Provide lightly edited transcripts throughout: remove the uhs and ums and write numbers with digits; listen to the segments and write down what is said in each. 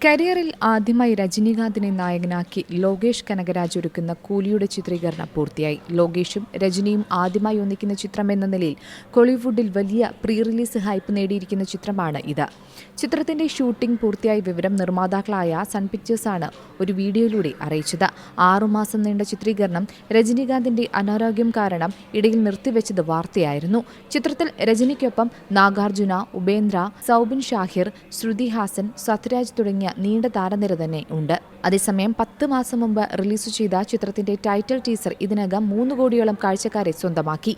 കരിയറിൽ ആദ്യമായി രജനീകാന്തിനെ നായകനാക്കി ലോകേഷ് കനകരാജ് ഒരുക്കുന്ന കൂലിയുടെ ചിത്രീകരണം പൂർത്തിയായി. ലോകേഷും രജനിയും ആദ്യമായി ഒന്നിക്കുന്ന ചിത്രമെന്ന നിലയിൽ കോളിവുഡിൽ വലിയ പ്രീ റിലീസ് ഹൈപ്പ് നേടിയിരിക്കുന്ന ചിത്രമാണ് ഇത്. ചിത്രത്തിന്റെ ഷൂട്ടിംഗ് പൂർത്തിയായ വിവരം നിർമ്മാതാക്കളായ സൺ പിക്ചേഴ്സാണ് ഒരു വീഡിയോയിലൂടെ അറിയിച്ചത്. 6 മാസം നീണ്ട ചിത്രീകരണം രജനീകാന്തിന്റെ അനാരോഗ്യം കാരണം ഇടയിൽ നിർത്തിവെച്ചത് വാർത്തയായിരുന്നു. ചിത്രത്തിൽ രജനിക്കൊപ്പം നാഗാർജുന, ഉപേന്ദ്ര, സൗബിൻ ഷാഹിർ, ശ്രുതി ഹാസൻ, സത്യരാജ് തുടങ്ങിയ നീണ്ട താരനിര തന്നെ ഉണ്ട്. അതേസമയം 10 മാസം മുമ്പ് റിലീസ് ചെയ്ത ചിത്രത്തിന്റെ ടൈറ്റിൽ ടീസർ ഇതിനകം 3 കോടിയോളം കാഴ്ചക്കാരെ സ്വന്തമാക്കി.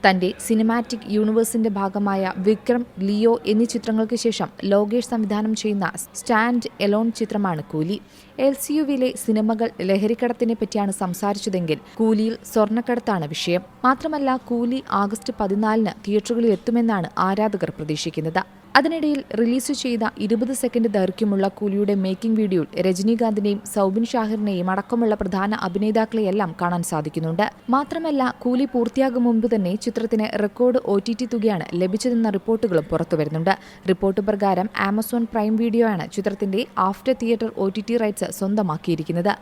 തന്റെ സിനിമാറ്റിക് യൂണിവേഴ്സിന്റെ ഭാഗമായ വിക്രം, ലിയോ എന്നീ ചിത്രങ്ങൾക്ക് ശേഷം ലോകേഷ് സംവിധാനം ചെയ്യുന്ന സ്റ്റാൻഡ് എലോൺ ചിത്രമാണ് കൂലി. LCUവിലെ സിനിമകൾ ലഹരിക്കടത്തിനെ പറ്റിയാണ് സംസാരിച്ചതെങ്കിൽ കൂലിയിൽ സ്വർണ്ണക്കടത്താണ് വിഷയം. മാത്രമല്ല, കൂലി ആഗസ്റ്റ് 14 തിയേറ്ററുകളിൽ എത്തുമെന്നാണ് ആരാധകർ പ്രതീക്ഷിക്കുന്നത്. അതിനിടയിൽ റിലീസ് ചെയ്ത 20 സെക്കൻഡ് ദൈർഘ്യമുള്ള കൂലിയുടെ മേക്കിംഗ് വീഡിയോയിൽ രജനീകാന്തിനെയും സൗബിൻ ഷാഹിറിനെയും അടക്കമുള്ള പ്രധാന അഭിനേതാക്കളെയെല്ലാം കാണാൻ സാധിക്കുന്നുണ്ട്. മാത്രമല്ല, കൂലി പൂർത്തിയാകും മുമ്പ് തന്നെ ചിത്രത്തിന് റെക്കോർഡ് OTT തുകയാണ് ലഭിച്ചതെന്ന റിപ്പോർട്ടുകളും പുറത്തുവരുന്നുണ്ട്. റിപ്പോർട്ട് പ്രകാരം ആമസോൺ പ്രൈം വീഡിയോയാണ് ചിത്രത്തിന്റെ ആഫ്റ്റർ തിയേറ്റർ OTT റൈറ്റ്സ് സ്വന്തമാക്കിയിരിക്കുന്നത്.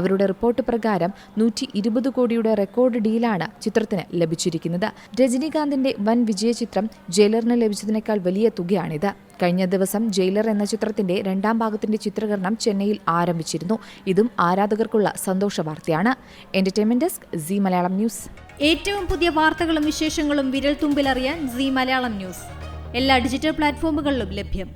അവരുടെ റിപ്പോർട്ട് പ്രകാരം 120 കോടിയുടെ റെക്കോർഡ് ഡീലാണ് ചിത്രത്തിന് ലഭിച്ചിരിക്കുന്നത്. രജനീകാന്തിന്റെ വൻ വിജയ ചിത്രം ജയിലറിന് ലഭിച്ചതിനേക്കാൾ വലിയ തുകയാണിത്. കഴിഞ്ഞ ദിവസം ജയിലർ എന്ന ചിത്രത്തിന്റെ 2ാം ഭാഗത്തിന്റെ ചിത്രീകരണം ചെന്നൈയിൽ ആരംഭിച്ചിരുന്നു. ഇതും ആരാധകർക്കുള്ള സന്തോഷ വാർത്തയാണ്. Entertainment desk, C Malayalam news. ഏറ്റവും പുതിയ വാർത്തകളും വിശേഷങ്ങളും വിരൽ തുമ്പിലറിയാൻ സി മലയാളം ന്യൂസ് എല്ലാ ഡിജിറ്റൽ പ്ലാറ്റ്ഫോമുകളിലും ലഭ്യം.